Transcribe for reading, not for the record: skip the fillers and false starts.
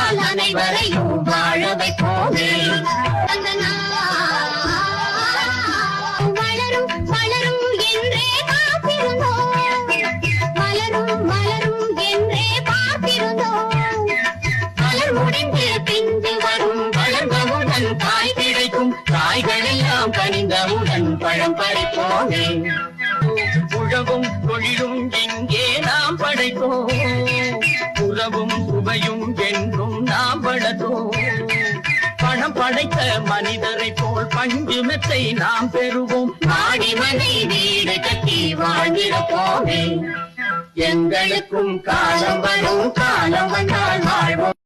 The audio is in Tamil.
வாழ்நாள் அனைவரையும் வாழ வைப்போமே. வளரும் வளரும் என்றே காத்திருந்தோம், வளரும் வளரும் என்றே பார்த்திருந்தோம். வளர் முடிந்து பிந்து வரும் வளர்ந்தவுடன் காய் கிடைக்கும், காய்களெல்லாம் கனிந்தவுடன் பழம் பறிப்போமே. உழவும் தொழிலும் எங்கே நாம் படைத்தோம், உறவும் சுவையும் என்றும் நாம் வளர்த்தோம். பணம் படைத்த மனிதரை போல் பஞ்சுமத்தை நாம் பெறுவோம். மாடிமனை வீடு கட்டி வாழ்ந்திருப்போமே. எங்களுக்கும் காலம் வரும், காலம் வந்தால் வாழ்வோம்.